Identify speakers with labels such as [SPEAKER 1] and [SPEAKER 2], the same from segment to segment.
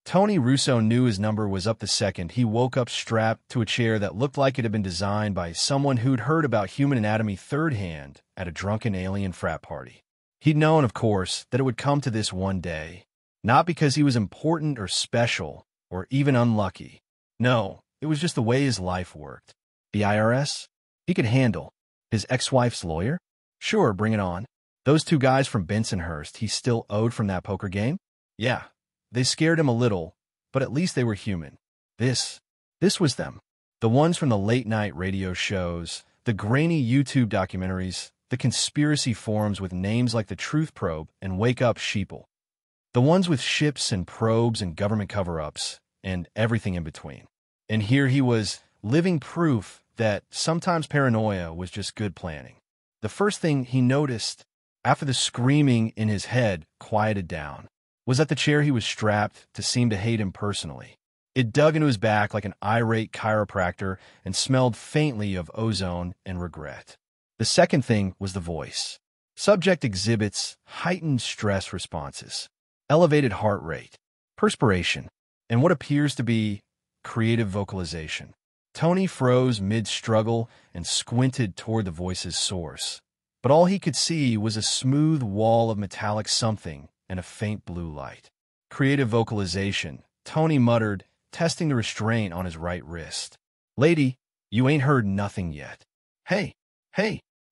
[SPEAKER 1] Tony Russo knew his number was up the second he woke up strapped to a chair that looked like it had been designed by someone who'd heard about human anatomy third hand at a drunken alien frat party. He'd known, of course, that it would come to this one day. Not because he was important or special or even unlucky. No, it was just the way his life worked. The IRS? He could handle. His ex-wife's lawyer? Sure, bring it on. Those two guys from Bensonhurst he still owed from that poker game? Yeah, they scared him a little, but at least they were human. This was them. The ones from the late-night radio shows, the grainy YouTube documentaries, the conspiracy forums with names like The Truth Probe and Wake Up Sheeple. The ones with ships and probes and government cover-ups and everything in between. And here he was, living proof that sometimes paranoia was just good planning. The first thing he noticed, after the screaming in his head quieted down, was that the chair he was strapped to seemed to hate him personally. It dug into his back like an irate chiropractor and smelled faintly of ozone and regret. The second thing was the voice. Subject exhibits heightened stress responses, elevated heart rate, perspiration, and what appears to be creative vocalization. Tony froze mid-struggle and squinted toward the voice's source. But all he could see was a smooth wall of metallic something and a faint blue light. Creative vocalization, Tony muttered, testing the restraint on his right wrist. Lady, you ain't heard nothing yet. Hey,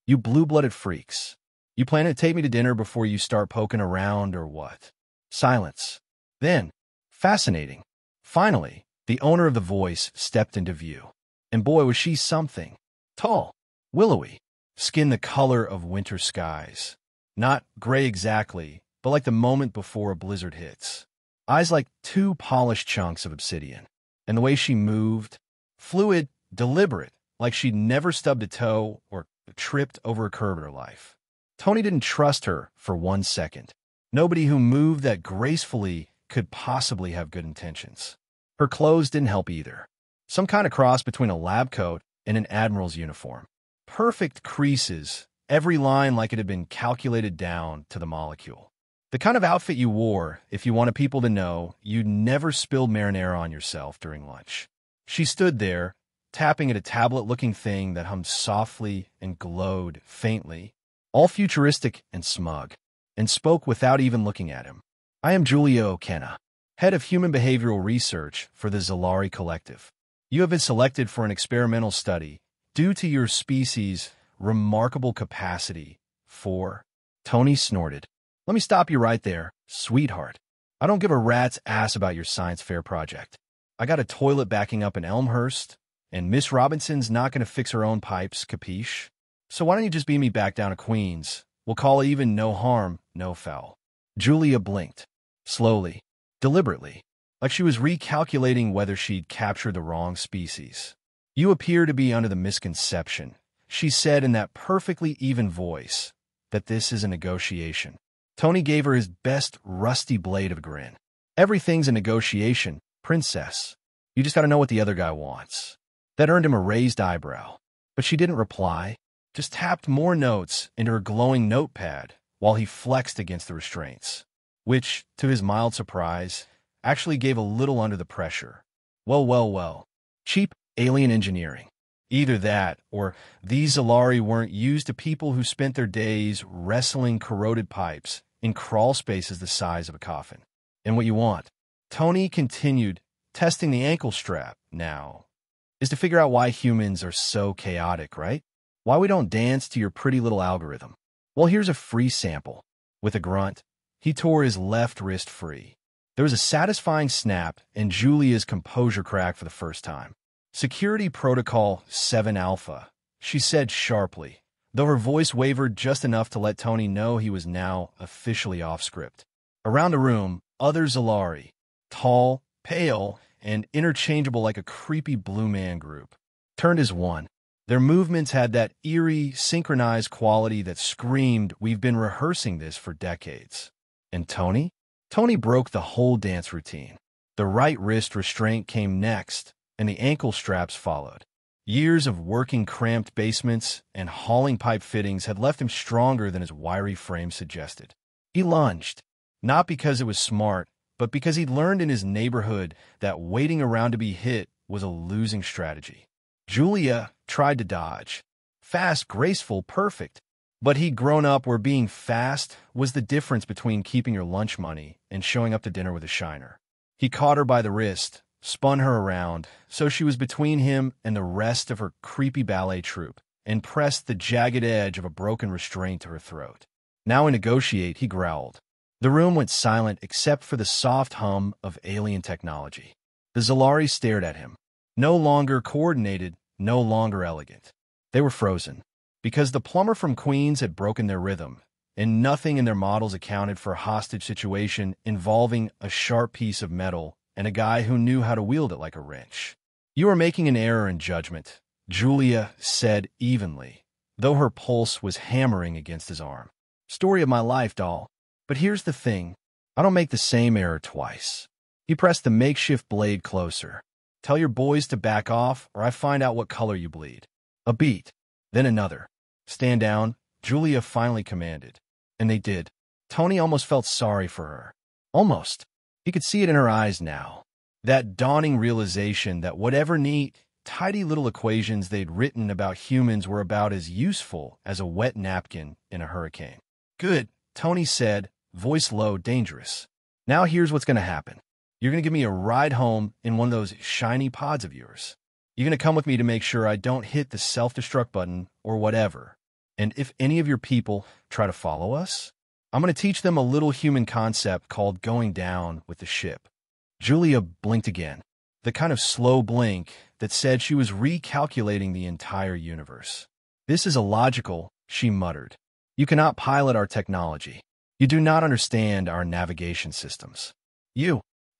[SPEAKER 1] you blue-blooded freaks. You planning to take me to dinner before you start poking around or what? Silence. Then, fascinating. Finally, the owner of the voice stepped into view. And boy, was she something. Tall, willowy, skin the color of winter skies. Not gray exactly, but like the moment before a blizzard hits. Eyes like two polished chunks of obsidian. And the way she moved, fluid, deliberate, like she'd never stubbed a toe or tripped over a curb in her life. Tony didn't trust her for 1 second. Nobody who moved that gracefully could possibly have good intentions. Her clothes didn't help either. Some kind of cross between a lab coat and an admiral's uniform. Perfect creases, every line like it had been calculated down to the molecule. The kind of outfit you wore if you wanted people to know you'd never spilled marinara on yourself during lunch. She stood there, tapping at a tablet-looking thing that hummed softly and glowed faintly, all futuristic and smug, and spoke without even looking at him. I am Julia O'Kenna, head of human behavioral research for the Zalari Collective. You have been selected for an experimental study due to your species' remarkable capacity for... Tony snorted. Let me stop you right there, sweetheart. I don't give a rat's ass about your science fair project. I got a toilet backing up in Elmhurst, and Miss Robinson's not going to fix her own pipes, capiche? So why don't you just beam me back down to Queens? We'll call it even no harm, no foul. Julia blinked. Slowly, deliberately, like she was recalculating whether she'd captured the wrong species. You appear to be under the misconception, she said in that perfectly even voice, that this is a negotiation. Tony gave her his best rusty blade of a grin. Everything's a negotiation, princess. You just gotta know what the other guy wants. That earned him a raised eyebrow. But she didn't reply, just tapped more notes into her glowing notepad while he flexed against the restraints, which, to his mild surprise, actually gave a little under the pressure. Well. Cheap alien engineering. Either that, or these Zalari weren't used to people who spent their days wrestling corroded pipes in crawl spaces the size of a coffin. And what you want, Tony continued, testing the ankle strap now, is to figure out why humans are so chaotic, right? Why we don't dance to your pretty little algorithm. Well, here's a free sample. With a grunt, he tore his left wrist free. There was a satisfying snap, and Julia's composure cracked for the first time. Security Protocol 7 Alpha, she said sharply, though her voice wavered just enough to let Tony know he was now officially off script. Around the room, other Zalari, tall, pale, and interchangeable like a creepy blue man group, turned as one. Their movements had that eerie, synchronized quality that screamed, we've been rehearsing this for decades. And Tony? Tony broke the whole dance routine. The right wrist restraint came next, and the ankle straps followed. Years of working cramped basements and hauling pipe fittings had left him stronger than his wiry frame suggested. He lunged, not because it was smart, but because he'd learned in his neighborhood that waiting around to be hit was a losing strategy. Julia tried to dodge. Fast, graceful, perfect. But he'd grown up where being fast was the difference between keeping your lunch money and showing up to dinner with a shiner. He caught her by the wrist, spun her around, so she was between him and the rest of her creepy ballet troupe, and pressed the jagged edge of a broken restraint to her throat. Now we negotiate, he growled. The room went silent except for the soft hum of alien technology. The Zalari stared at him. No longer coordinated, no longer elegant. They were frozen. Because the plumber from Queens had broken their rhythm, and nothing in their models accounted for a hostage situation involving a sharp piece of metal and a guy who knew how to wield it like a wrench. You are making an error in judgment, Julia said evenly, though her pulse was hammering against his arm. Story of my life, doll. But here's the thing. I don't make the same error twice. He pressed the makeshift blade closer. Tell your boys to back off, or I find out what color you bleed. A beat. Then another. Stand down, Julia finally commanded. And they did. Tony almost felt sorry for her. Almost. He could see it in her eyes now. That dawning realization that whatever neat, tidy little equations they'd written about humans were about as useful as a wet napkin in a hurricane. Good, Tony said, voice low, dangerous. Now here's what's going to happen. You're going to give me a ride home in one of those shiny pods of yours. You're going to come with me to make sure I don't hit the self-destruct button or whatever. And if any of your people try to follow us, I'm going to teach them a little human concept called going down with the ship. Julia blinked again, the kind of slow blink that said she was recalculating the entire universe. This is illogical, she muttered. You cannot pilot our technology. You do not understand our navigation systems.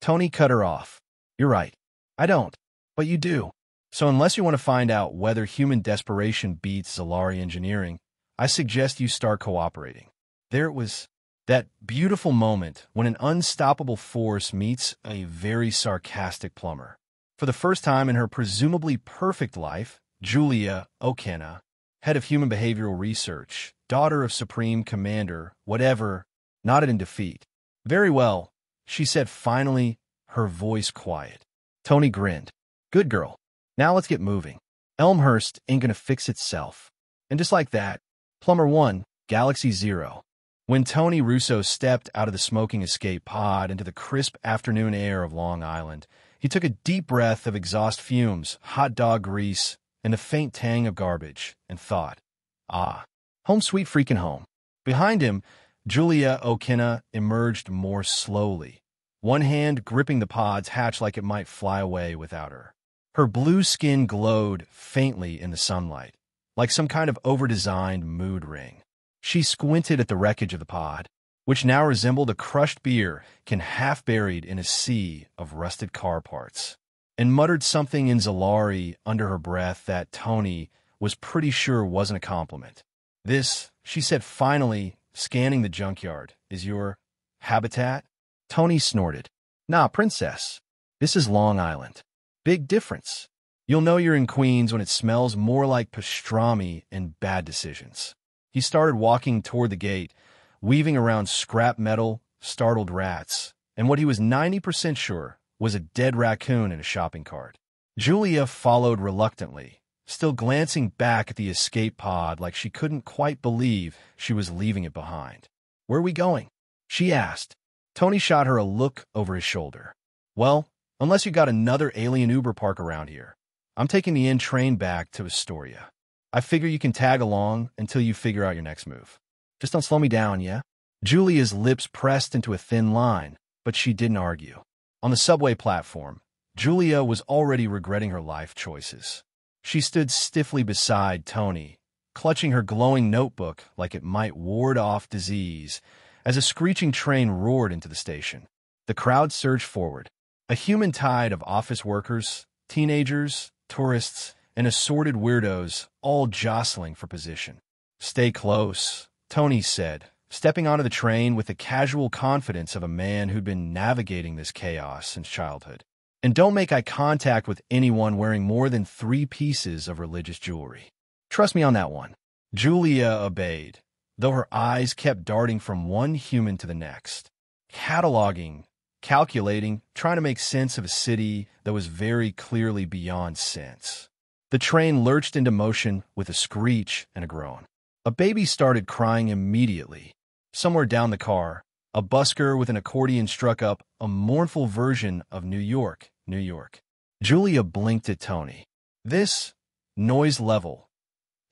[SPEAKER 1] Tony cut her off. You're right. I don't. But you do. So unless you want to find out whether human desperation beats Zalari engineering, I suggest you start cooperating. There it was, that beautiful moment when an unstoppable force meets a very sarcastic plumber. For the first time in her presumably perfect life, Julia O'Kenna, head of human behavioral research, daughter of Supreme Commander, whatever, nodded in defeat. Very well, she said finally, her voice quiet. Tony grinned. Good girl. Now let's get moving. Elmhurst ain't gonna fix itself. And just like that, Plumber 1, Galaxy 0. When Tony Russo stepped out of the smoking escape pod into the crisp afternoon air of Long Island, he took a deep breath of exhaust fumes, hot dog grease, and the faint tang of garbage, and thought, home sweet freaking home. Behind him, Julia O'Kenna emerged more slowly, one hand gripping the pod's hatch like it might fly away without her. Her blue skin glowed faintly in the sunlight, like some kind of over-designed mood ring. She squinted at the wreckage of the pod, which now resembled a crushed beer can half buried in a sea of rusted car parts, and muttered something in Zalari under her breath that Tony was pretty sure wasn't a compliment. This, she said finally, scanning the junkyard, is your habitat? Tony snorted. Nah, princess. This is Long Island. Big difference. You'll know you're in Queens when it smells more like pastrami and bad decisions. He started walking toward the gate, weaving around scrap metal, startled rats, and what he was 90% sure was a dead raccoon in a shopping cart. Julia followed reluctantly, still glancing back at the escape pod like she couldn't quite believe she was leaving it behind. Where are we going? She asked. Tony shot her a look over his shoulder. Well, unless you got another alien Uber park around here, I'm taking the N train back to Astoria. I figure you can tag along until you figure out your next move. Just don't slow me down, yeah? Julia's lips pressed into a thin line, but she didn't argue. On the subway platform, Julia was already regretting her life choices. She stood stiffly beside Tony, clutching her glowing notebook like it might ward off disease, as a screeching train roared into the station. The crowd surged forward, a human tide of office workers, teenagers, tourists, and assorted weirdos, all jostling for position. Stay close, Tony said, stepping onto the train with the casual confidence of a man who'd been navigating this chaos since childhood. And don't make eye contact with anyone wearing more than 3 pieces of religious jewelry. Trust me on that one. Julia obeyed, though her eyes kept darting from one human to the next, cataloging calculating, trying to make sense of a city that was very clearly beyond sense. The train lurched into motion with a screech and a groan. A baby started crying immediately. Somewhere down the car, a busker with an accordion struck up a mournful version of New York, New York. Julia blinked at Tony. This noise level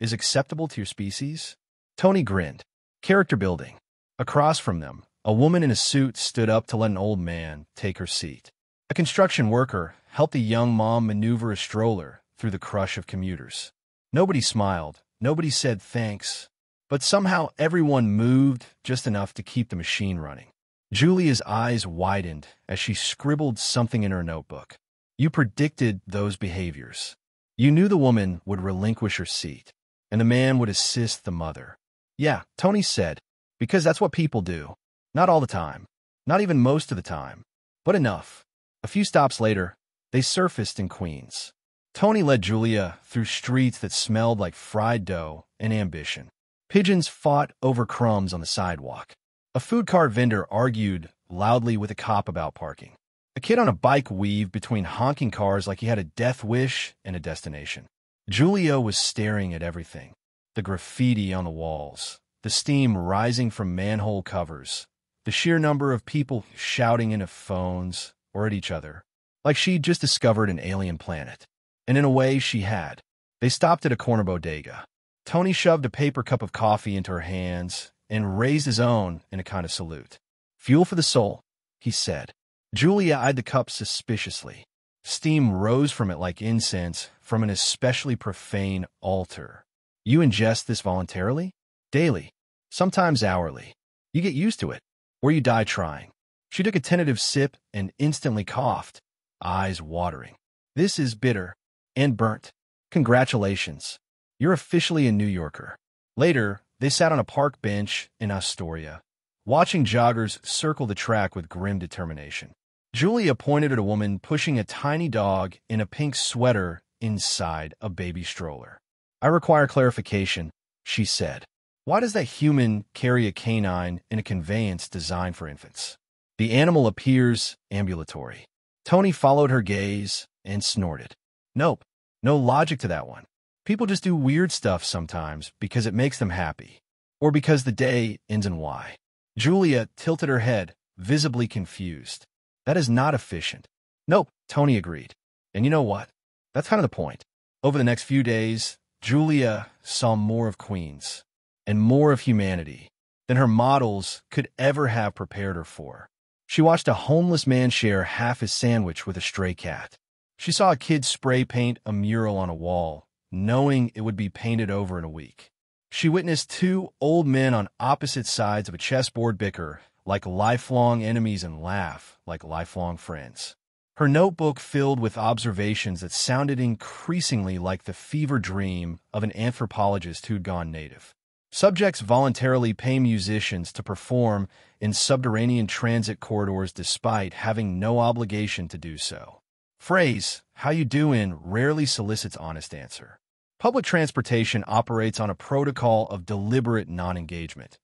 [SPEAKER 1] is acceptable to your species? Tony grinned. Character building. Across from them, a woman in a suit stood up to let an old man take her seat. A construction worker helped a young mom maneuver a stroller through the crush of commuters. Nobody smiled, nobody said thanks, but somehow everyone moved just enough to keep the machine running. Julia's eyes widened as she scribbled something in her notebook. You predicted those behaviors. You knew the woman would relinquish her seat, and the man would assist the mother. Yeah, Tony said, because that's what people do. Not all the time, not even most of the time, but enough. A few stops later, they surfaced in Queens. Tony led Julia through streets that smelled like fried dough and ambition. Pigeons fought over crumbs on the sidewalk. A food cart vendor argued loudly with a cop about parking. A kid on a bike weaved between honking cars like he had a death wish and a destination. Julia was staring at everything. The graffiti on the walls, the steam rising from manhole covers, the sheer number of people shouting into phones or at each other, like she'd just discovered an alien planet. And in a way, she had. They stopped at a corner bodega. Tony shoved a paper cup of coffee into her hands and raised his own in a kind of salute. Fuel for the soul, he said. Julia eyed the cup suspiciously. Steam rose from it like incense from an especially profane altar. You ingest this voluntarily? Daily. Sometimes hourly. You get used to it, or you die trying. She took a tentative sip and instantly coughed, eyes watering. This is bitter and burnt. Congratulations. You're officially a New Yorker. Later, they sat on a park bench in Astoria, watching joggers circle the track with grim determination. Julia pointed at a woman pushing a tiny dog in a pink sweater inside a baby stroller. I require clarification, she said. Why does that human carry a canine in a conveyance designed for infants? The animal appears ambulatory. Tony followed her gaze and snorted. Nope, no logic to that one. People just do weird stuff sometimes because it makes them happy, or because the day ends in Y. Julia tilted her head, visibly confused. That is not efficient. Nope, Tony agreed. And you know what? That's kind of the point. Over the next few days, Julia saw more of Queens and more of humanity than her models could ever have prepared her for. She watched a homeless man share half his sandwich with a stray cat. She saw a kid spray paint a mural on a wall, knowing it would be painted over in a week. She witnessed two old men on opposite sides of a chessboard bicker like lifelong enemies and laugh like lifelong friends. Her notebook filled with observations that sounded increasingly like the fever dream of an anthropologist who'd gone native. Subjects voluntarily pay musicians to perform in subterranean transit corridors despite having no obligation to do so. Phrase, how you doin', rarely solicits honest answer. Public transportation operates on a protocol of deliberate non-engagement.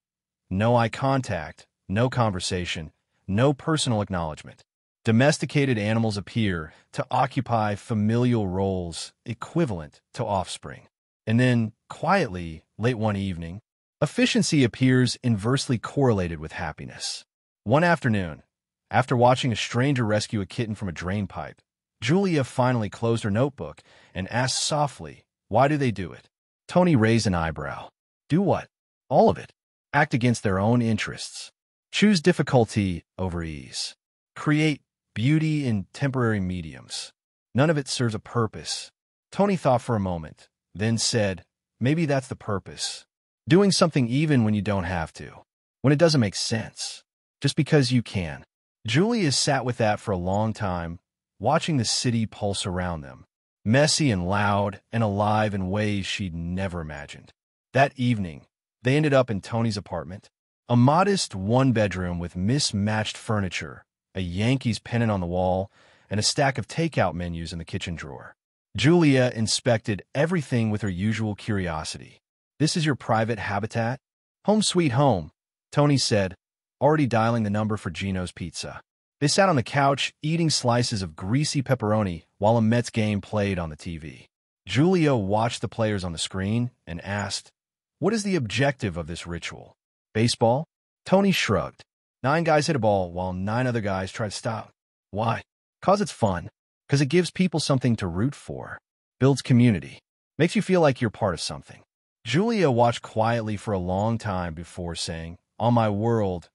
[SPEAKER 1] No eye contact, no conversation, no personal acknowledgement. Domesticated animals appear to occupy familial roles equivalent to offspring. And then, quietly, late one evening, efficiency appears inversely correlated with happiness. One afternoon, after watching a stranger rescue a kitten from a drain pipe, Julia finally closed her notebook and asked softly, why do they do it? Tony raised an eyebrow. Do what? All of it. Act against their own interests. Choose difficulty over ease. Create beauty in temporary mediums. None of it serves a purpose. Tony thought for a moment, then said, maybe that's the purpose. Doing something even when you don't have to. When it doesn't make sense. Just because you can. Julia sat with that for a long time, watching the city pulse around them, messy and loud and alive in ways she'd never imagined. That evening, they ended up in Tony's apartment, a modest one-bedroom with mismatched furniture, a Yankees pennant on the wall, and a stack of takeout menus in the kitchen drawer. Julia inspected everything with her usual curiosity. This is your private habitat? Home sweet home, Tony said, already dialing the number for Gino's Pizza. They sat on the couch, eating slices of greasy pepperoni while a Mets game played on the TV. Julia watched the players on the screen and asked, "What is the objective of this ritual? Baseball?" Tony shrugged. 9 guys hit a ball while 9 other guys try to stop. Why? 'Cause it's fun. 'Cause it gives people something to root for. Builds community. Makes you feel like you're part of something. Julia watched quietly for a long time before saying, "On my world,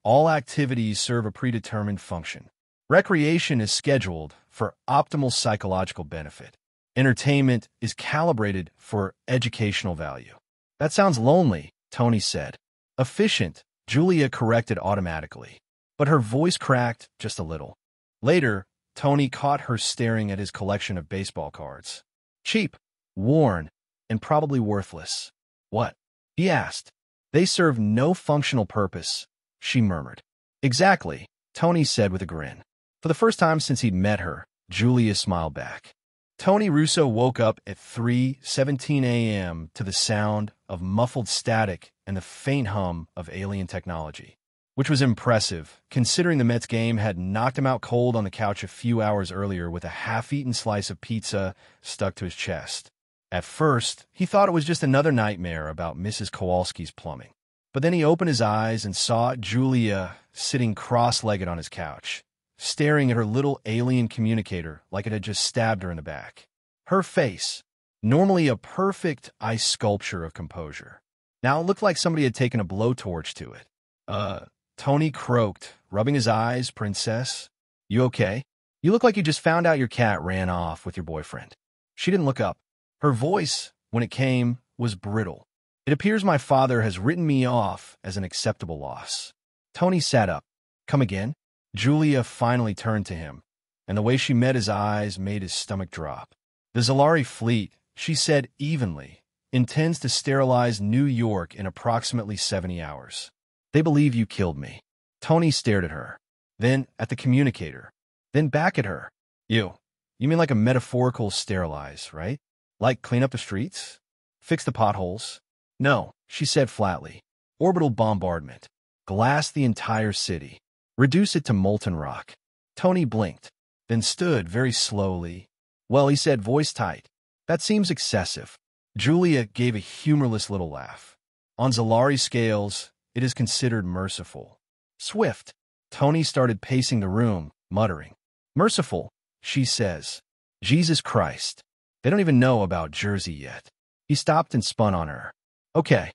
[SPEAKER 1] all activities serve a predetermined function. Recreation is scheduled for optimal psychological benefit. Entertainment is calibrated for educational value." "That sounds lonely," Tony said. "Efficient," Julia corrected automatically, but her voice cracked just a little. Later, Tony caught her staring at his collection of baseball cards. "Cheap, worn, and probably worthless." "What?" he asked. "They serve no functional purpose," she murmured. "Exactly," Tony said with a grin. For the first time since he'd met her, Julia smiled back. Tony Russo woke up at 3:17 a.m. to the sound of muffled static and the faint hum of alien technology, which was impressive, considering the Mets game had knocked him out cold on the couch a few hours earlier with a half-eaten slice of pizza stuck to his chest. At first, he thought it was just another nightmare about Mrs. Kowalski's plumbing. But then he opened his eyes and saw Julia sitting cross-legged on his couch, staring at her little alien communicator like it had just stabbed her in the back. Her face, normally a perfect ice sculpture of composure, now it looked like somebody had taken a blowtorch to it. Tony croaked, rubbing his eyes. "Princess, you okay? You look like you just found out your cat ran off with your boyfriend." She didn't look up. Her voice, when it came, was brittle. "It appears my father has written me off as an acceptable loss." Tony sat up. "Come again?" Julia finally turned to him, and the way she met his eyes made his stomach drop. "The Zalari fleet," she said evenly, "intends to sterilize New York in approximately 70 hours. They believe you killed me." Tony stared at her, then at the communicator, then back at her. You mean like a metaphorical sterilize, right? Like clean up the streets? Fix the potholes?" "No," she said flatly. "Orbital bombardment. Glass the entire city. Reduce it to molten rock." Tony blinked, then stood very slowly. "Well," he said, voice tight, "that seems excessive." Julia gave a humorless little laugh. "On Zalari scales, it is considered merciful." "Swift." Tony started pacing the room, muttering. "Merciful," she says. "Jesus Christ. They don't even know about Jersey yet." He stopped and spun on her. Okay.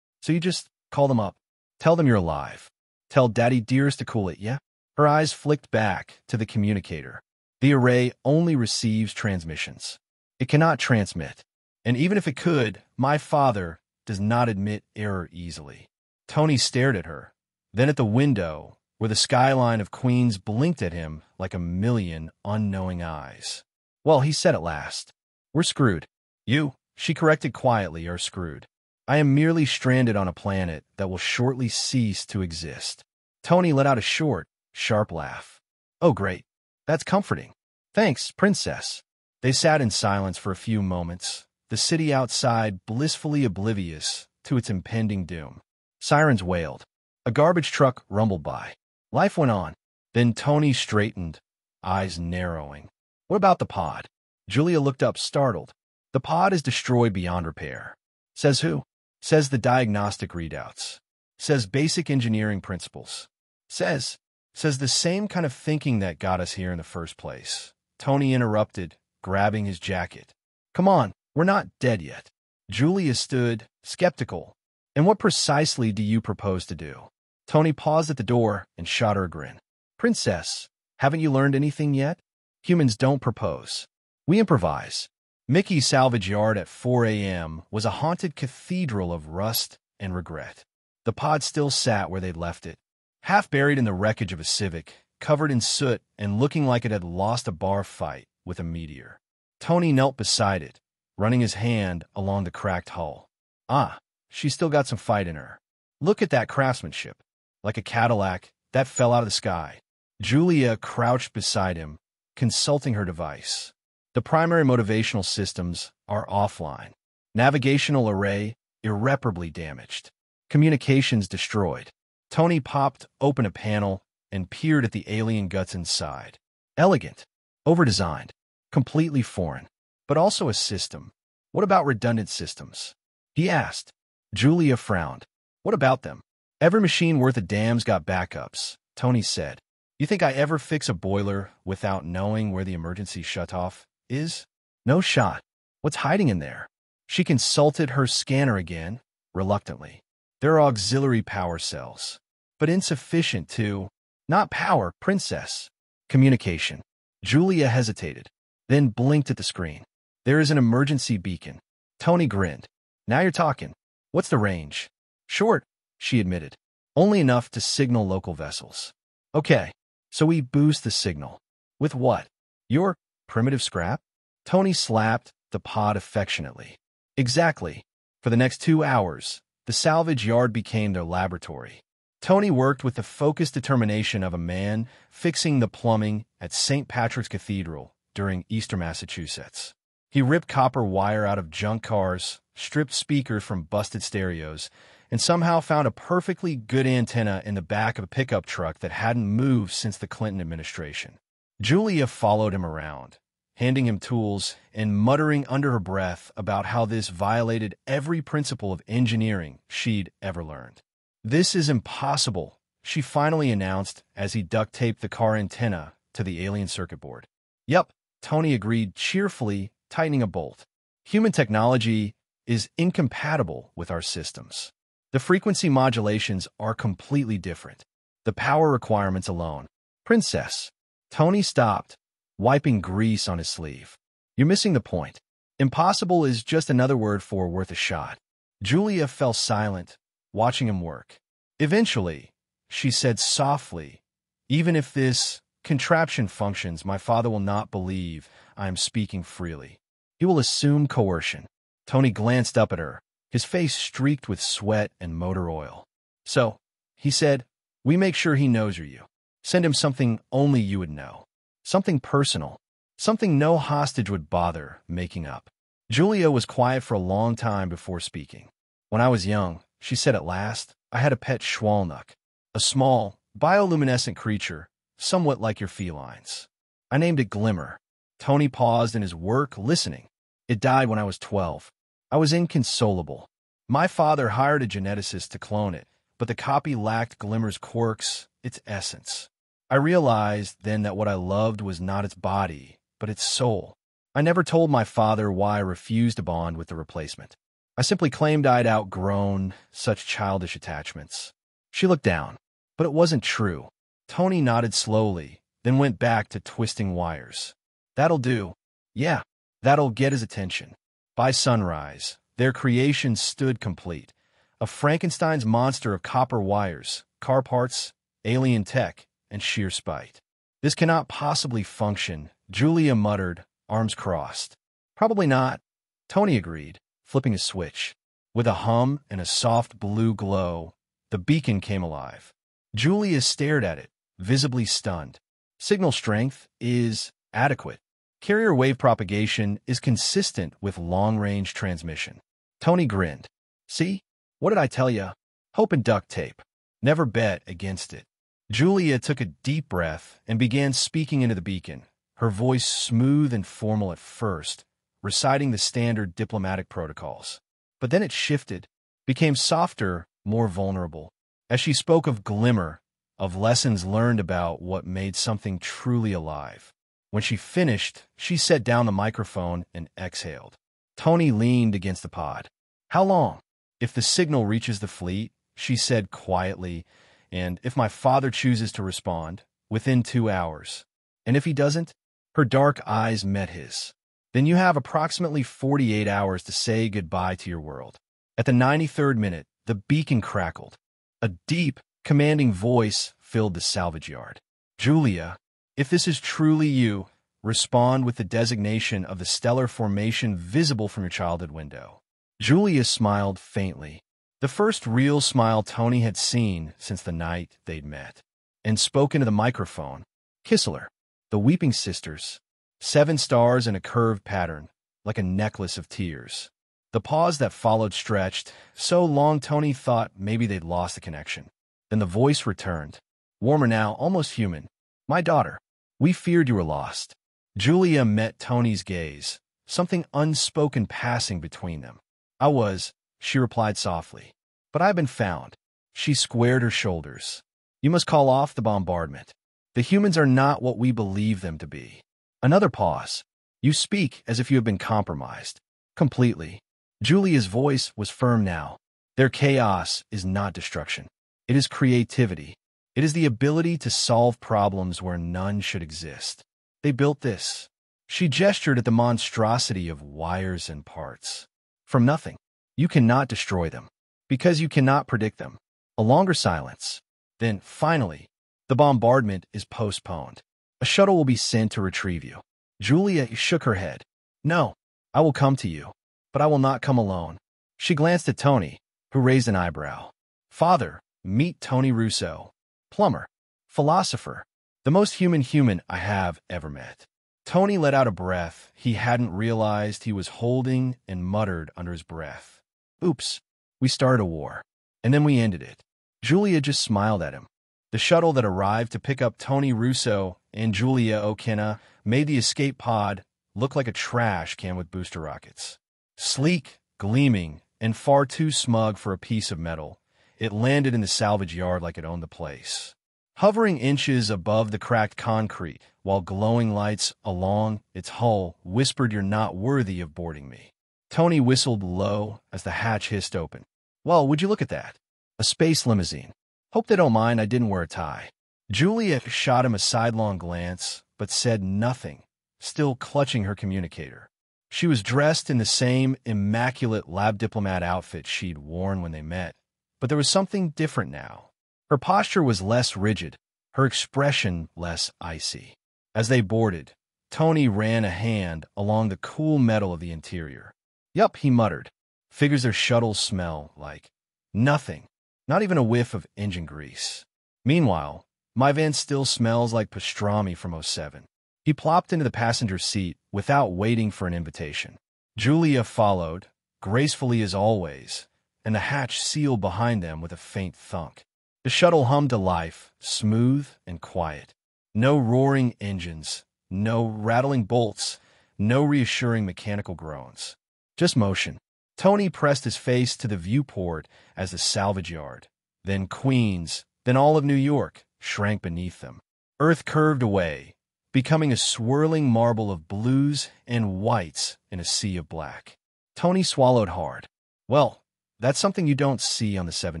[SPEAKER 1] So you just call them up. Tell them you're alive. Tell Daddy Dearest to cool it, yeah?" Her eyes flicked back to the communicator. "The array only receives transmissions. It cannot transmit. And even if it could, my father does not admit error easily." Tony stared at her, then at the window, where the skyline of Queens blinked at him like a million unknowing eyes. "Well," he said at last, "we're screwed." "You," she corrected quietly, "are screwed. I am merely stranded on a planet that will shortly cease to exist." Tony let out a short, sharp laugh. "Oh, great. That's comforting. Thanks, Princess." They sat in silence for a few moments, the city outside blissfully oblivious to its impending doom. Sirens wailed. A garbage truck rumbled by. Life went on. Then Tony straightened, eyes narrowing. "What about the pod?" Julia looked up, startled. "The pod is destroyed beyond repair." "Says who?" "Says the diagnostic readouts. Says basic engineering principles. Says the same kind of thinking that got us here in the first place." Tony interrupted, grabbing his jacket. "Come on, we're not dead yet." Julia stood, skeptical. "And what precisely do you propose to do?" Tony paused at the door and shot her a grin. "Princess, haven't you learned anything yet? Humans don't propose. We improvise." Mickey's salvage yard at 4 a.m. was a haunted cathedral of rust and regret. The pod still sat where they'd left it, half buried in the wreckage of a Civic, covered in soot and looking like it had lost a bar fight with a meteor. Tony knelt beside it, running his hand along the cracked hull. "Ah, she's still got some fight in her. Look at that craftsmanship. Like a Cadillac that fell out of the sky." Julia crouched beside him, consulting her device. The primary motivational systems are offline. Navigational array irreparably damaged. Communications destroyed. Tony popped open a panel and peered at the alien guts inside. Elegant, overdesigned, completely foreign, but also a system. What about redundant systems? He asked. Julia frowned. What about them? Every machine worth a damn's got backups, Tony said. You think I ever fix a boiler without knowing where the emergency shutoff is? No shot. What's hiding in there? She consulted her scanner again, reluctantly. There are auxiliary power cells, but insufficient to, not power, princess. Communication. Julia hesitated, then blinked at the screen. There is an emergency beacon. Tony grinned. Now you're talking. What's the range? Short, she admitted. Only enough to signal local vessels. Okay, so we boost the signal. With what? Your primitive scrap? Tony slapped the pod affectionately. Exactly. For the next 2 hours, the salvage yard became their laboratory. Tony worked with the focused determination of a man fixing the plumbing at St. Patrick's Cathedral during Eastern Massachusetts. He ripped copper wire out of junk cars, stripped speakers from busted stereos, and somehow found a perfectly good antenna in the back of a pickup truck that hadn't moved since the Clinton administration. Julia followed him around, handing him tools and muttering under her breath about how this violated every principle of engineering she'd ever learned. This is impossible, she finally announced as he duct-taped the car antenna to the alien circuit board. Yep, Tony agreed cheerfully, tightening a bolt. Human technology is incompatible with our systems. The frequency modulations are completely different. The power requirements alone. Princess. Tony stopped, wiping grease on his sleeve. You're missing the point. Impossible is just another word for worth a shot. Julia fell silent, watching him work. Eventually, she said softly, even if this contraption functions, my father will not believe I am speaking freely. He will assume coercion. Tony glanced up at her, his face streaked with sweat and motor oil. So, he said, we make sure he knows you're you. Send him something only you would know. Something personal. Something no hostage would bother making up. Julia was quiet for a long time before speaking. When I was young, she said at last, I had a pet Schwalnuck, a small, bioluminescent creature, somewhat like your felines. I named it Glimmer. Tony paused in his work, listening. It died when I was 12. I was inconsolable. My father hired a geneticist to clone it, but the copy lacked Glimmer's quirks, its essence. I realized then that what I loved was not its body, but its soul. I never told my father why I refused to bond with the replacement. I simply claimed I'd outgrown such childish attachments. She looked down, but it wasn't true. Tony nodded slowly, then went back to twisting wires. That'll do. Yeah, that'll get his attention. By sunrise, their creation stood complete. A Frankenstein's monster of copper wires, car parts, alien tech, and sheer spite. This cannot possibly function, Julia muttered, arms crossed. Probably not, Tony agreed, flipping a switch. With a hum and a soft blue glow, the beacon came alive. Julia stared at it, visibly stunned. Signal strength is adequate. Carrier wave propagation is consistent with long-range transmission. Tony grinned. See? What did I tell you? Hope and duct tape. Never bet against it. Julia took a deep breath and began speaking into the beacon, her voice smooth and formal at first, reciting the standard diplomatic protocols. But then it shifted, became softer, more vulnerable. As she spoke of Glimmer, of lessons learned about what made something truly alive. When she finished, she set down the microphone and exhaled. Tony leaned against the pod. How long? If the signal reaches the fleet, she said quietly, and if my father chooses to respond, within 2 hours. And if he doesn't? Her dark eyes met his. Then you have approximately 48 hours to say goodbye to your world. At the 93rd minute, the beacon crackled. A deep, commanding voice filled the salvage yard. Julia, if this is truly you, respond with the designation of the stellar formation visible from your childhood window. Julia smiled faintly, the first real smile Tony had seen since the night they'd met, and spoke into the microphone. Kissler, the Weeping Sisters, 7 stars in a curved pattern, like a necklace of tears. The pause that followed stretched, so long Tony thought maybe they'd lost the connection. Then the voice returned. Warmer now, almost human. My daughter. We feared you were lost. Julia met Tony's gaze, something unspoken passing between them. I was, she replied softly. But I've been found. She squared her shoulders. You must call off the bombardment. The humans are not what we believe them to be. Another pause. You speak as if you have been compromised. Completely. Julia's voice was firm now. Their chaos is not destruction. It is creativity. It is the ability to solve problems where none should exist. They built this. She gestured at the monstrosity of wires and parts. From nothing. You cannot destroy them. Because you cannot predict them. A longer silence. Then, finally, the bombardment is postponed. A shuttle will be sent to retrieve you. Julia shook her head. No, I will come to you. But I will not come alone. She glanced at Tony, who raised an eyebrow. Father, meet Tony Russo. Plumber. Philosopher. The most human I have ever met. Tony let out a breath he hadn't realized he was holding and muttered under his breath. Oops, we started a war. And then we ended it. Julia just smiled at him. The shuttle that arrived to pick up Tony Russo and Julia O'Kenna made the escape pod look like a trash can with booster rockets. Sleek, gleaming, and far too smug for a piece of metal, it landed in the salvage yard like it owned the place. Hovering inches above the cracked concrete, while glowing lights along its hull whispered, "You're not worthy of boarding me." Tony whistled low as the hatch hissed open. Well, would you look at that? A space limousine. Hope they don't mind I didn't wear a tie. Julia shot him a sidelong glance, but said nothing, still clutching her communicator. She was dressed in the same immaculate lab diplomat outfit she'd worn when they met, but there was something different now. Her posture was less rigid, her expression less icy. As they boarded, Tony ran a hand along the cool metal of the interior. Yup, he muttered. Figures their shuttles smell like nothing, not even a whiff of engine grease. Meanwhile, my van still smells like pastrami from '07. He plopped into the passenger seat without waiting for an invitation. Julia followed, gracefully as always, and the hatch sealed behind them with a faint thunk. The shuttle hummed to life, smooth and quiet. No roaring engines, no rattling bolts, no reassuring mechanical groans. Just motion. Tony pressed his face to the viewport as the salvage yard, then Queens, then all of New York, shrank beneath them. Earth curved away, becoming a swirling marble of blues and whites in a sea of black. Tony swallowed hard. Well, that's something you don't see on the 7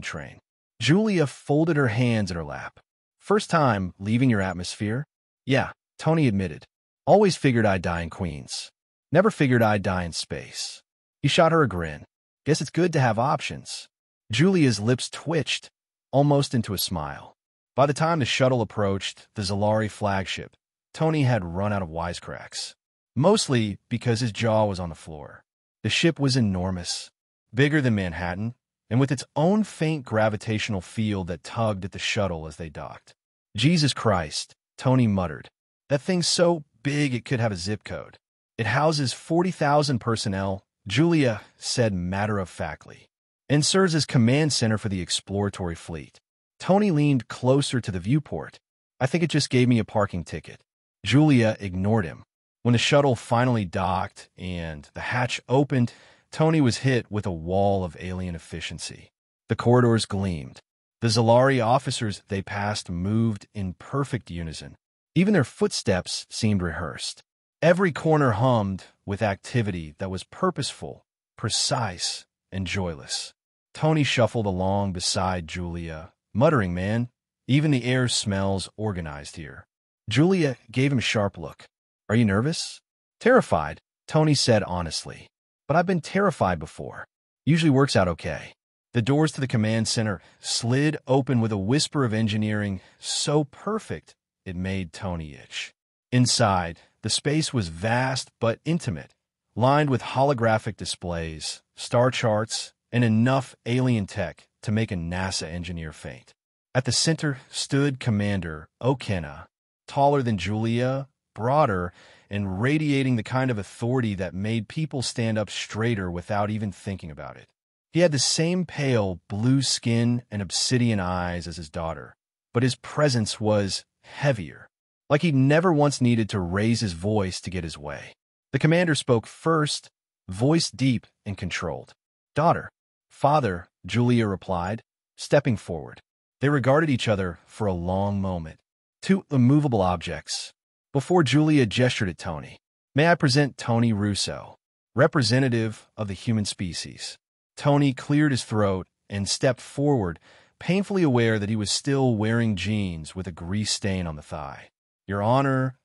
[SPEAKER 1] train. Julia folded her hands in her lap. First time leaving your atmosphere? Yeah, Tony admitted. Always figured I'd die in Queens. Never figured I'd die in space. He shot her a grin. Guess it's good to have options. Julia's lips twitched, almost into a smile. By the time the shuttle approached the Zalari flagship, Tony had run out of wisecracks. Mostly because his jaw was on the floor. The ship was enormous, bigger than Manhattan, and with its own faint gravitational field that tugged at the shuttle as they docked. Jesus Christ, Tony muttered. That thing's so big it could have a zip code. It houses 40,000 personnel, Julia said matter-of-factly, and serves as command center for the exploratory fleet. Tony leaned closer to the viewport. I think it just gave me a parking ticket. Julia ignored him. When the shuttle finally docked and the hatch opened, Tony was hit with a wall of alien efficiency. The corridors gleamed. The Zalari officers they passed moved in perfect unison. Even their footsteps seemed rehearsed. Every corner hummed with activity that was purposeful, precise, and joyless. Tony shuffled along beside Julia, muttering, "Man, even the air smells organized here." Julia gave him a sharp look. "Are you nervous?" "Terrified," Tony said honestly. "But I've been terrified before. Usually works out okay." The doors to the command center slid open with a whisper of engineering so perfect it made Tony itch. Inside, the space was vast but intimate, lined with holographic displays, star charts, and enough alien tech to make a NASA engineer faint. At the center stood Commander O'Kenna, taller than Julia, broader, and radiating the kind of authority that made people stand up straighter without even thinking about it. He had the same pale blue skin and obsidian eyes as his daughter, but his presence was heavier, like he'd never once needed to raise his voice to get his way. The commander spoke first, voice deep and controlled. "Daughter." "Father," Julia replied, stepping forward. They regarded each other for a long moment. Two immovable objects. Before Julia gestured at Tony. "May I present Tony Russo, representative of the human species." Tony cleared his throat and stepped forward, painfully aware that he was still wearing jeans with a grease stain on the thigh. "Your Honor,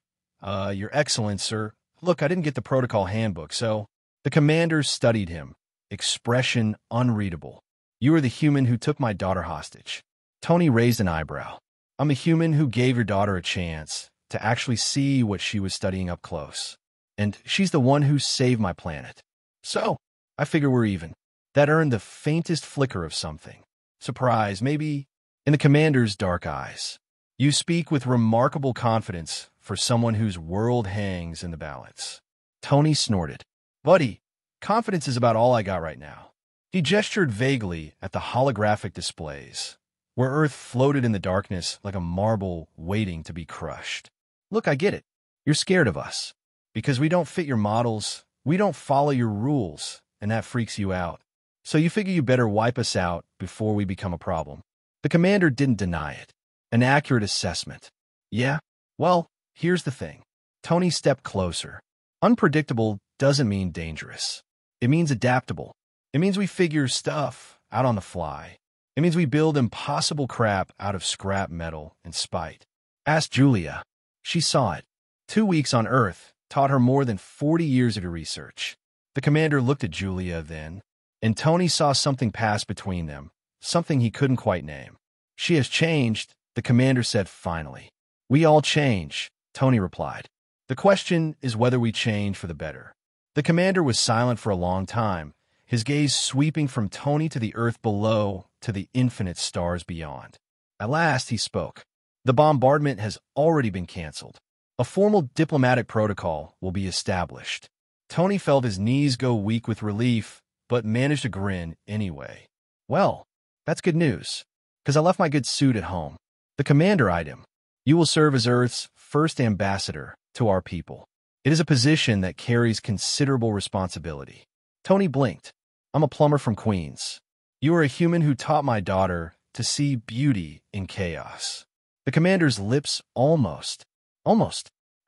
[SPEAKER 1] Your Excellence, sir. Look, I didn't get the protocol handbook, so—" The commander studied him, expression unreadable. "You are the human who took my daughter hostage." Tony raised an eyebrow. "I'm the human who gave your daughter a chance to actually see what she was studying up close. And she's the one who saved my planet. So, I figure we're even." That earned the faintest flicker of something. Surprise, maybe, in the commander's dark eyes. "You speak with remarkable confidence for someone whose world hangs in the balance." Tony snorted. "Buddy, confidence is about all I got right now." He gestured vaguely at the holographic displays, where Earth floated in the darkness like a marble waiting to be crushed. "Look, I get it. You're scared of us. Because we don't fit your models, we don't follow your rules, and that freaks you out. So you figure you better wipe us out before we become a problem." The commander didn't deny it. An accurate assessment. "Yeah? Well, here's the thing." Tony stepped closer. "Unpredictable doesn't mean dangerous. It means adaptable. It means we figure stuff out on the fly. It means we build impossible crap out of scrap metal and spite." Ask Julia. She saw it. 2 weeks on Earth taught her more than 40 years of research. The commander looked at Julia then, and Tony saw something pass between them, something he couldn't quite name. "She has changed," the commander said finally. "We all change," Tony replied. "The question is whether we change for the better." The commander was silent for a long time, his gaze sweeping from Tony to the Earth below to the infinite stars beyond. At last he spoke. "The bombardment has already been canceled. A formal diplomatic protocol will be established." Tony felt his knees go weak with relief, but managed to grin anyway. "Well, that's good news, because I left my good suit at home." The commander eyed him. "You will serve as Earth's first ambassador to our people. It is a position that carries considerable responsibility." Tony blinked. "I'm a plumber from Queens. You are a human who taught my daughter to see beauty in chaos." The commander's lips almost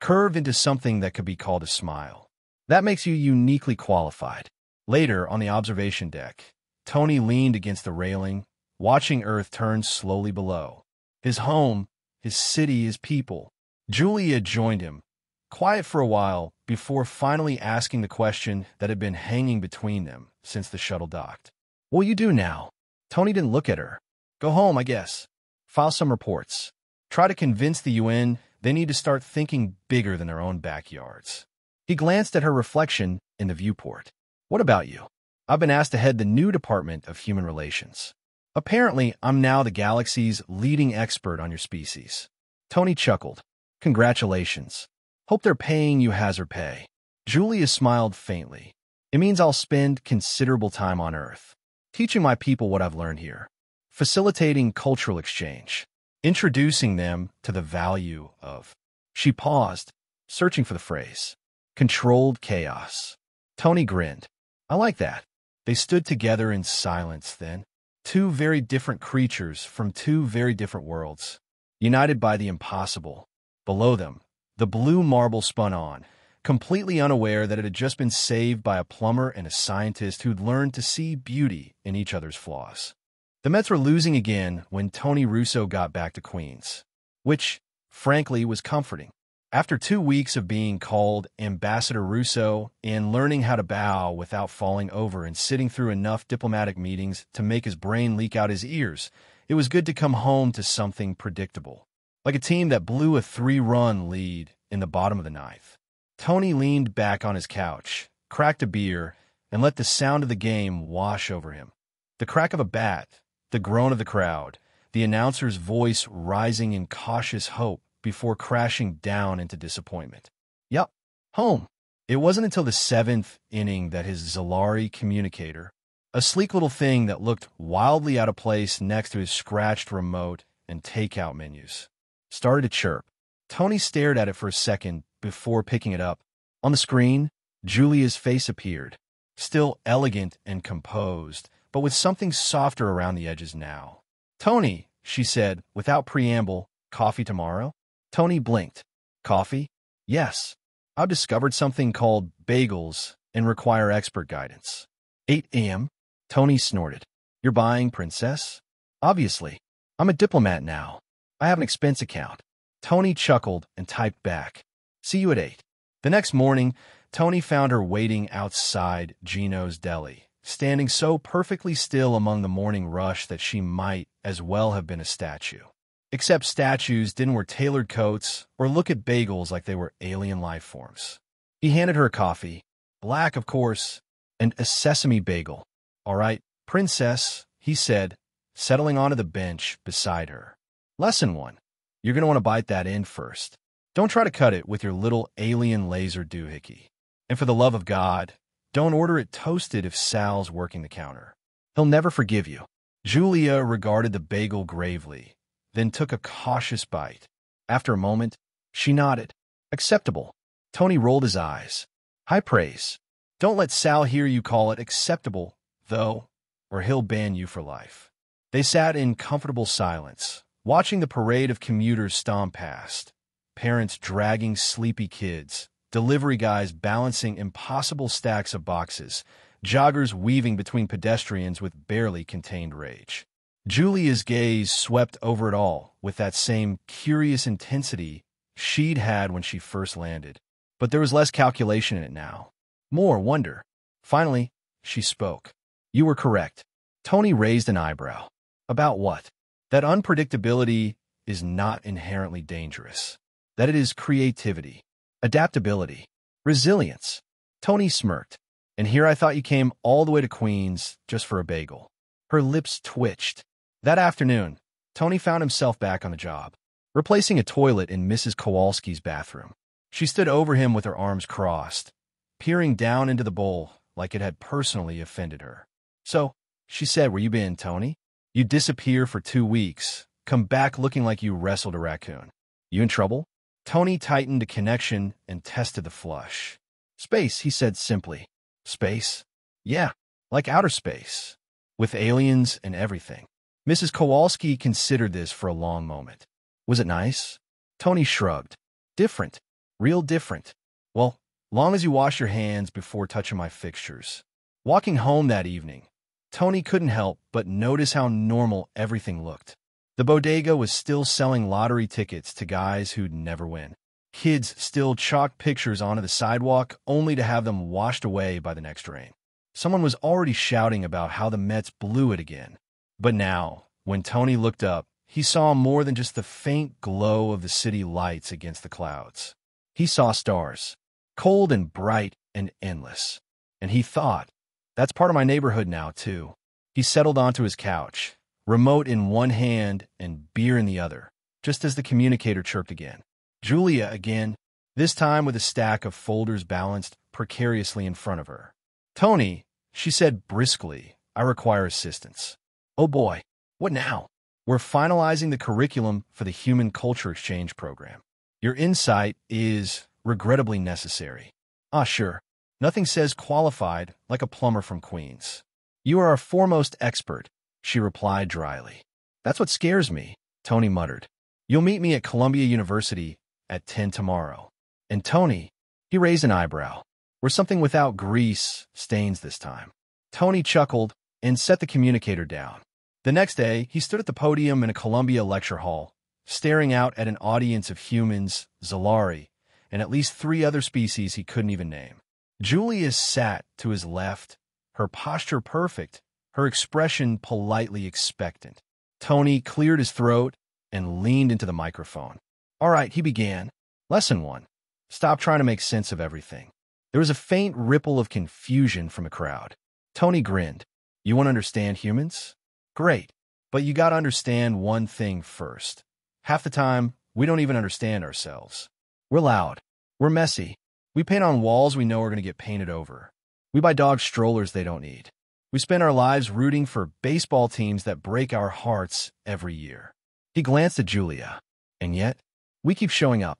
[SPEAKER 1] curved into something that could be called a smile. "That makes you uniquely qualified." Later, on the observation deck, Tony leaned against the railing, watching Earth turn slowly below. His home, his city, his people. Julia joined him, quiet for a while before finally asking the question that had been hanging between them since the shuttle docked. "What will you do now?" Tony didn't look at her. "Go home, I guess. File some reports. Try to convince the UN they need to start thinking bigger than their own backyards." He glanced at her reflection in the viewport. "What about you?" "I've been asked to head the new Department of Human Relations. Apparently, I'm now the galaxy's leading expert on your species." Tony chuckled. "Congratulations. Hope they're paying you hazard pay." Julia smiled faintly. "It means I'll spend considerable time on Earth, teaching my people what I've learned here, facilitating cultural exchange, introducing them to the value of—" She paused, searching for the phrase. "Controlled chaos." Tony grinned. "I like that." They stood together in silence then. Two very different creatures from two very different worlds, united by the impossible. Below them, the blue marble spun on, completely unaware that it had just been saved by a plumber and a scientist who'd learned to see beauty in each other's flaws. The Mets were losing again when Tony Russo got back to Queens, which, frankly, was comforting. After 2 weeks of being called Ambassador Russo and learning how to bow without falling over and sitting through enough diplomatic meetings to make his brain leak out his ears, it was good to come home to something predictable, like a team that blew a 3-run lead in the bottom of the ninth. Tony leaned back on his couch, cracked a beer, and let the sound of the game wash over him. The crack of a bat, the groan of the crowd, the announcer's voice rising in cautious hope before crashing down into disappointment. Yup, home. It wasn't until the 7th inning that his Zalari communicator, a sleek little thing that looked wildly out of place next to his scratched remote and takeout menus. Started to chirp. Tony stared at it for a second before picking it up. On the screen, Julia's face appeared, still elegant and composed, but with something softer around the edges now. "Tony," she said, without preamble, "coffee tomorrow?" Tony blinked. "Coffee? Yes. I've discovered something called bagels and require expert guidance." 8 a.m.? Tony snorted. "You're buying, princess?" "Obviously. I'm a diplomat now. I have an expense account." Tony chuckled and typed back, "See you at 8. The next morning, Tony found her waiting outside Gino's deli, standing so perfectly still among the morning rush that she might as well have been a statue. Except statues didn't wear tailored coats or look at bagels like they were alien life forms. He handed her a coffee, black of course, and a sesame bagel. "All right, princess," he said, settling onto the bench beside her. "Lesson 1. You're going to want to bite that end first. Don't try to cut it with your little alien laser doohickey. And for the love of God, don't order it toasted if Sal's working the counter. He'll never forgive you." Julia regarded the bagel gravely, then took a cautious bite. After a moment, she nodded. "Acceptable." Tony rolled his eyes. "High praise. Don't let Sal hear you call it acceptable, though, or he'll ban you for life." They sat in comfortable silence, watching the parade of commuters stomp past. Parents dragging sleepy kids, delivery guys balancing impossible stacks of boxes, joggers weaving between pedestrians with barely contained rage. Julia's gaze swept over it all with that same curious intensity she'd had when she first landed. But there was less calculation in it now. More wonder. Finally, she spoke. "You were correct." Tony raised an eyebrow. "About what?" "That unpredictability is not inherently dangerous. That it is creativity, adaptability, resilience." Tony smirked. "And here I thought you came all the way to Queens just for a bagel." Her lips twitched. That afternoon, Tony found himself back on the job, replacing a toilet in Mrs. Kowalski's bathroom. She stood over him with her arms crossed, peering down into the bowl like it had personally offended her. "So," she said, "where you been, Tony? You disappear for 2 weeks, come back looking like you wrestled a raccoon. You in trouble?" Tony tightened a connection and tested the flush. "Space," he said simply. "Space? Yeah, like outer space, with aliens and everything." Mrs. Kowalski considered this for a long moment. "Was it nice?" Tony shrugged. "Different. Real different. Well, long as you wash your hands before touching my fixtures." Walking home that evening, Tony couldn't help but notice how normal everything looked. The bodega was still selling lottery tickets to guys who'd never win. Kids still chalked pictures onto the sidewalk only to have them washed away by the next rain. Someone was already shouting about how the Mets blew it again. But now, when Tony looked up, he saw more than just the faint glow of the city lights against the clouds. He saw stars, cold and bright and endless. And he thought, "That's part of my neighborhood now, too." He settled onto his couch, remote in one hand and beer in the other, just as the communicator chirped again. Julia again, this time with a stack of folders balanced precariously in front of her. "Tony," she said briskly, "I require assistance." "Oh boy, what now?" "We're finalizing the curriculum for the Human Culture Exchange program. Your insight is regrettably necessary." "Ah, sure. Nothing says qualified like a plumber from Queens." "You are our foremost expert," she replied dryly. "That's what scares me," Tony muttered. "You'll meet me at Columbia University at 10 tomorrow." And Tony, he raised an eyebrow. "We're something without grease stains this time." Tony chuckled and set the communicator down. The next day, he stood at the podium in a Columbia lecture hall, staring out at an audience of humans, Zolari, and at least 3 other species he couldn't even name. Julia sat to his left, her posture perfect, her expression politely expectant. Tony cleared his throat and leaned into the microphone. "All right," he began. "Lesson 1. Stop trying to make sense of everything." There was a faint ripple of confusion from the crowd. Tony grinned. "You want to understand humans? Great. But you got to understand one thing first. Half the time, we don't even understand ourselves. We're loud. We're messy. We paint on walls we know are going to get painted over. We buy dogs strollers they don't need. We spend our lives rooting for baseball teams that break our hearts every year. He glanced at Julia. And yet, we keep showing up.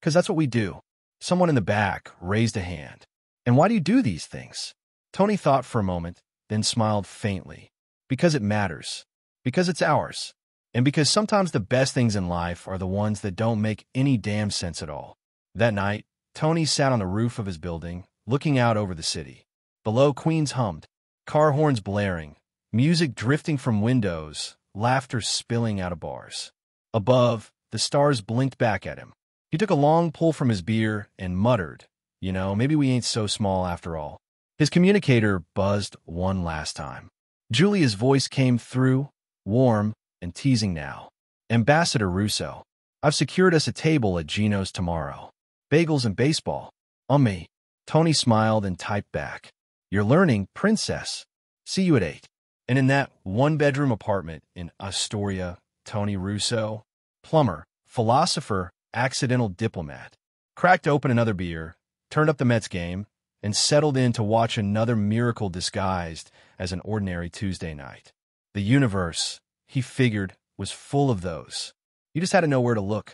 [SPEAKER 1] 'Cause that's what we do. Someone in the back raised a hand. And why do you do these things? Tony thought for a moment, then smiled faintly. Because it matters. Because it's ours. And because sometimes the best things in life are the ones that don't make any damn sense at all. That night, Tony sat on the roof of his building, looking out over the city. Below, Queens hummed, car horns blaring, music drifting from windows, laughter spilling out of bars. Above, the stars blinked back at him. He took a long pull from his beer and muttered, maybe we ain't so small after all. His communicator buzzed one last time. Julia's voice came through, warm and teasing now. Ambassador Russo, I've secured us a table at Gino's tomorrow. Bagels and baseball. On me. Tony smiled and typed back. You're learning, princess. See you at 8. And in that one-bedroom apartment in Astoria, Tony Russo, plumber, philosopher, accidental diplomat, cracked open another beer, turned up the Mets game, and settled in to watch another miracle disguised as an ordinary Tuesday night. The universe, he figured, was full of those. You just had to know where to look.